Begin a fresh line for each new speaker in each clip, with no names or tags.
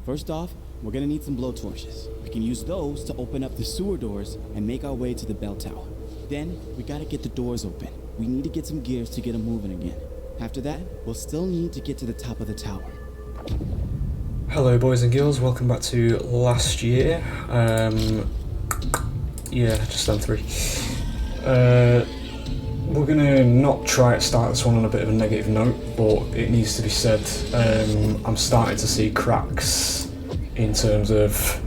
First off, we're gonna need some blowtorches. We can use those to open up the sewer doors and make our way to the bell tower. Then, we gotta get the doors open. We need to get some gears to get them moving again. After that, we'll still need to get to the top of the tower.
Hello boys and girls, welcome back to last year. Yeah, just done 3. We're gonna not try to start this one on a bit of a negative note, but it needs to be said. I'm starting to see cracks in terms of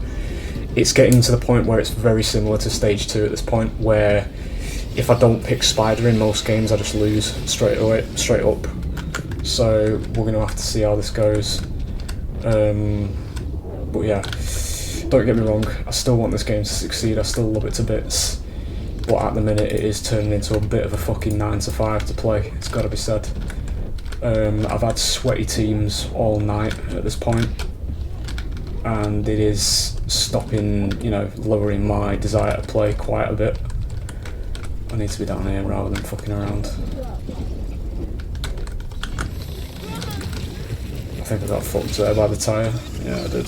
it's getting to the point where it's very similar to stage 2 at this point, where if I don't pick Spider in most games I just lose straight up. So we're gonna have to see how this goes. But yeah, don't get me wrong, I still want this game to succeed, I still love it to bits. But at the minute it is turning into a bit of a fucking 9 to 5 to play, it's gotta be said. I've had sweaty teams all night at this point, and it is stopping, lowering my desire to play quite a bit. I need to be down here rather than fucking around. I think I got fucked there by the tyre. Yeah, I did.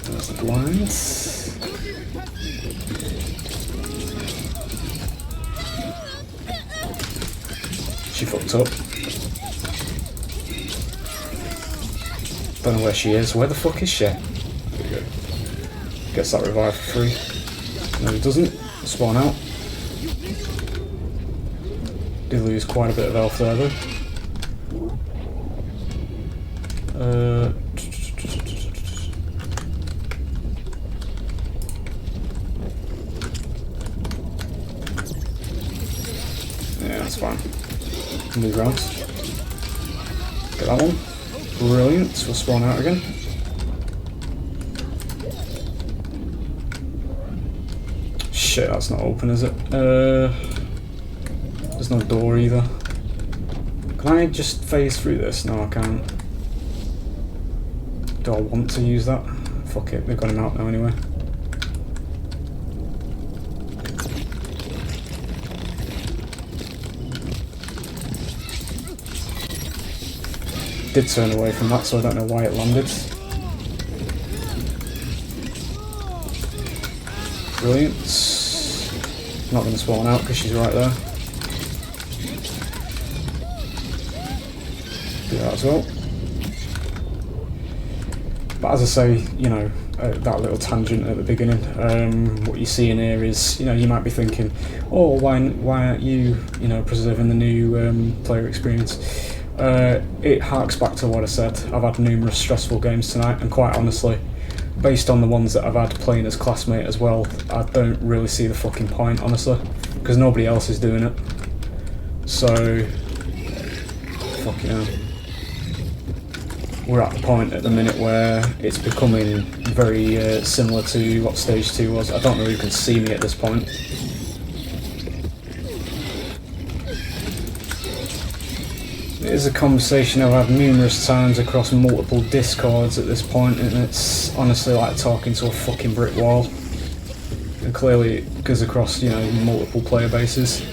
There's the blind. She fucked up. Don't know where she is. Where the fuck is she? There we go. Gets that revive for free. No, he doesn't. Spawn out. Did lose quite a bit of health there though. Yeah, that's fine. Move around. Get that one. Brilliant. We'll spawn out again. Shit, that's not open, is it? There's no door either. Can I just phase through this? No, I can't. Do I want to use that? Fuck it, they've got him out now anyway. Did turn away from that, so I don't know why it landed. Brilliant. Not going to spawn out because she's right there. Do that as well. But as I say, that little tangent at the beginning, what you see in here is, you might be thinking, oh, why aren't you, preserving the new player experience? It harks back to what I said. I've had numerous stressful games tonight, and quite honestly, based on the ones that I've had playing as classmate as well, I don't really see the fucking point, honestly, because nobody else is doing it. So, fucking hell. We're at the point at the minute where it's becoming very similar to what stage 2 was. I don't know who can see me at this point. It is a conversation I've had numerous times across multiple discords at this point, and it's honestly like talking to a fucking brick wall. And clearly it goes across, multiple player bases.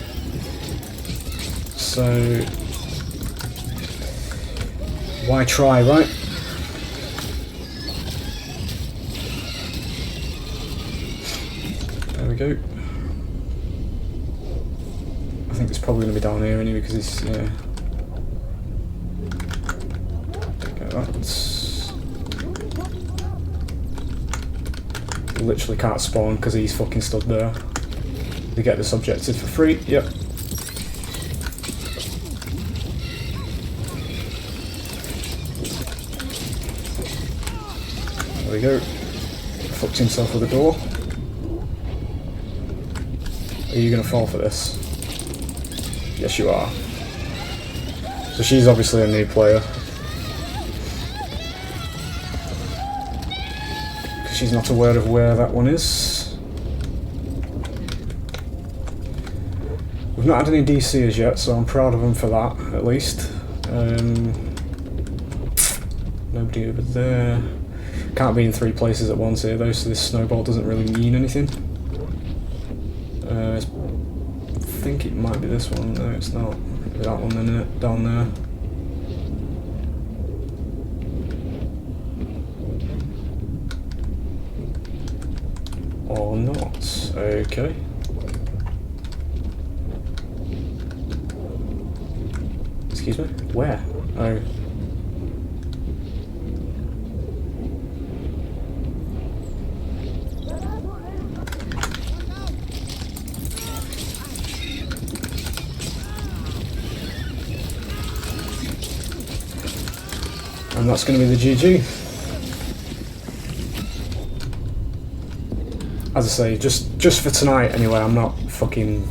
So why try, right? There we go. I think it's probably going to be down here anyway because he's, yeah. Literally can't spawn because he's fucking stood there. They get this objective for free, yep. There we go. Fucked himself with a door. Are you gonna fall for this? Yes you are. So she's obviously a new player. She's not aware of where that one is. We've not had any DCers yet, so I'm proud of them for that, at least. Nobody over there. Can't be in 3 places at once here though, so this snowball doesn't really mean anything. I think it might be this one. No, it's not. Maybe that one then, down there. or not. Okay. Excuse me? Where? Oh. And that's going to be the GG. As I say, just for tonight anyway, I'm not fucking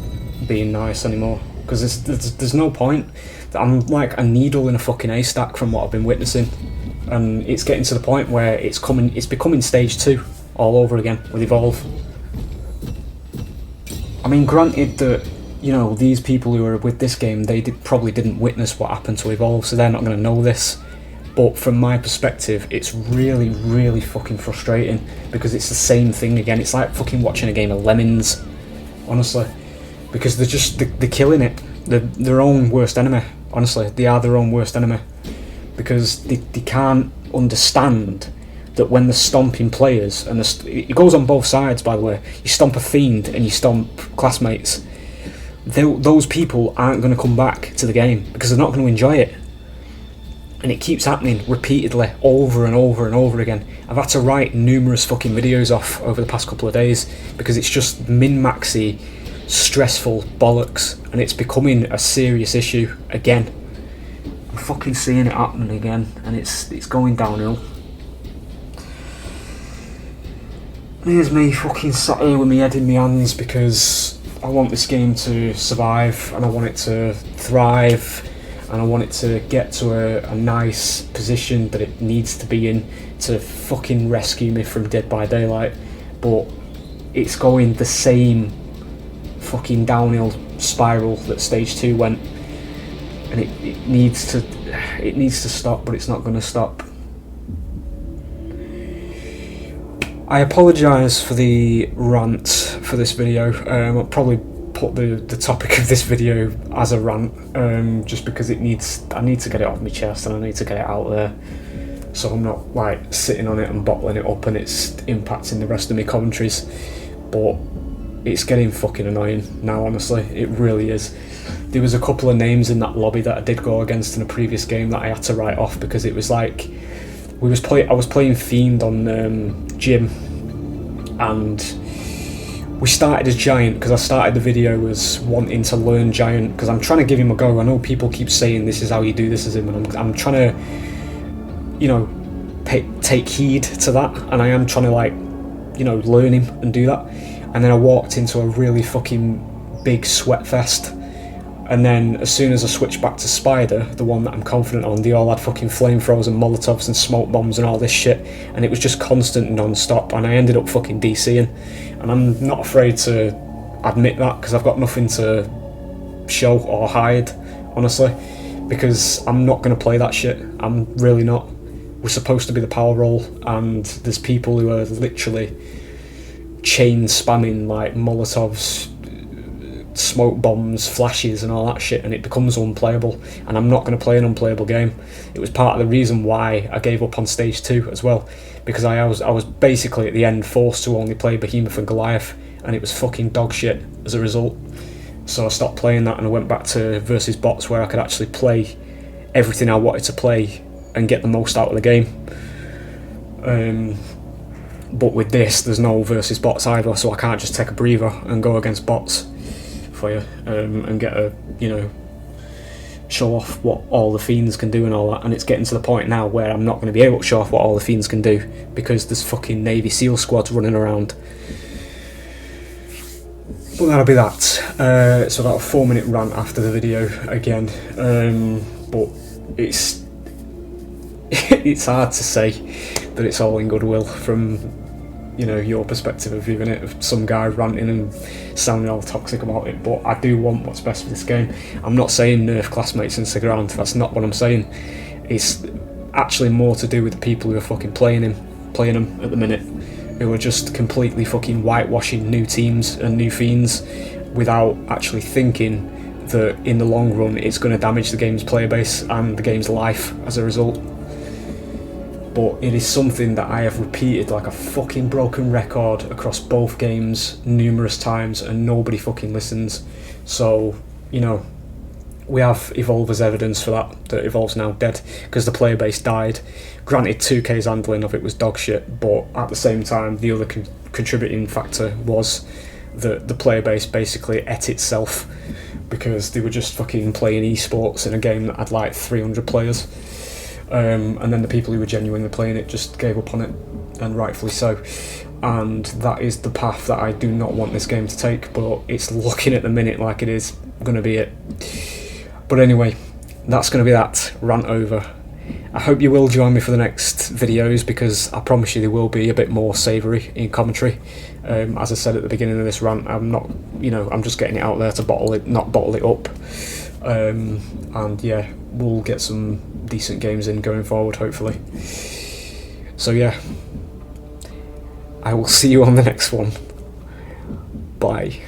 being nice anymore. Because there's no point. I'm like a needle in a fucking haystack from what I've been witnessing. And it's getting to the point where it's becoming stage 2 all over again with Evolve. I mean, granted that, you know, these people who are with this game, they probably didn't witness what happened to Evolve, so they're not going to know this. But from my perspective, it's really, really fucking frustrating because it's the same thing again. It's like fucking watching a game of Lemmings, honestly, because they're killing it. They're their own worst enemy. Honestly, they are their own worst enemy because they can't understand that when they're stomping players, and it goes on both sides, by the way. You stomp a fiend and you stomp classmates. Those people aren't going to come back to the game because they're not going to enjoy it. And it keeps happening repeatedly, over and over and over again. I've had to write numerous fucking videos off over the past couple of days because it's just min-maxy, stressful bollocks, and it's becoming a serious issue again. I'm fucking seeing it happen again, and it's going downhill. Here's me fucking sat here with my head in my hands because I want this game to survive, and I want it to thrive, and I want it to get to a nice position that it needs to be in to fucking rescue me from Dead by Daylight. But it's going the same fucking downhill spiral that Stage 2 went, and it needs to stop, but it's not going to stop. I apologise for the rant for this video. I'll probably put the topic of this video as a rant, just because I need to get it off my chest and I need to get it out there, so I'm not like sitting on it and bottling it up and it's impacting the rest of my commentaries. But it's getting fucking annoying now, honestly, it really is. There was a couple of names in that lobby that I did go against in a previous game that I had to write off because it was like I was playing Fiend on Gym, and we started as Giant because I started the video as wanting to learn Giant because I'm trying to give him a go. I know people keep saying this is how you do this as him, and I'm trying to, you know, take heed to that, and I am trying to, like, you know, learn him and do that. And then I walked into a really fucking big sweat fest, and then as soon as I switched back to Spider, the one that I'm confident on, they all had fucking flamethrowers and molotovs and smoke bombs and all this shit, and it was just constant non-stop, and I ended up fucking DCing. And I'm not afraid to admit that because I've got nothing to show or hide, honestly, because I'm not going to play that shit. I'm really not. We're supposed to be the power role, and there's people who are literally chain spamming like molotovs, smoke bombs, flashes and all that shit, and it becomes unplayable, and I'm not going to play an unplayable game. It was part of the reason why I gave up on Stage 2 as well, because I was basically at the end forced to only play Behemoth and Goliath, and it was fucking dog shit as a result. So I stopped playing that and I went back to versus bots where I could actually play everything I wanted to play and get the most out of the game. But with this, there's no versus bots either, so I can't just take a breather and go against bots for you, and get a, you know, show off what all the Fiends can do and all that. And it's getting to the point now where I'm not going to be able to show off what all the Fiends can do because there's fucking Navy SEAL squads running around. But that'll be that. So about a 4-minute rant after the video again, but it's hard to say that it's all in goodwill from, you know, your perspective of viewing it, of some guy ranting and sounding all toxic about it. But I do want what's best for this game. I'm not saying nerf classmates and Sigrand, that's not what I'm saying. It's actually more to do with the people who are fucking playing them at the minute, who are just completely fucking whitewashing new teams and new Fiends without actually thinking that in the long run it's going to damage the game's player base and the game's life as a result. but it is something that I have repeated like a fucking broken record across both games numerous times, and nobody fucking listens. So, you know, we have Evolve as evidence for that Evolve's now dead, because the player base died. Granted, 2K's handling of it was dog shit, but at the same time, the other contributing factor was that the player base basically ate itself, because they were just fucking playing esports in a game that had like 300 players. And then the people who were genuinely playing it just gave up on it, and rightfully so. And that is the path that I do not want this game to take, but it's looking at the minute like it is going to be it. But anyway, that's going to be that rant over. I hope you will join me for the next videos, because I promise you there will be a bit more savoury in commentary. As I said at the beginning of this rant, I'm not, you know, I'm just getting it out there to not bottle it up. And yeah, we'll get some decent games in going forward, hopefully. So yeah, I will see you on the next one. Bye.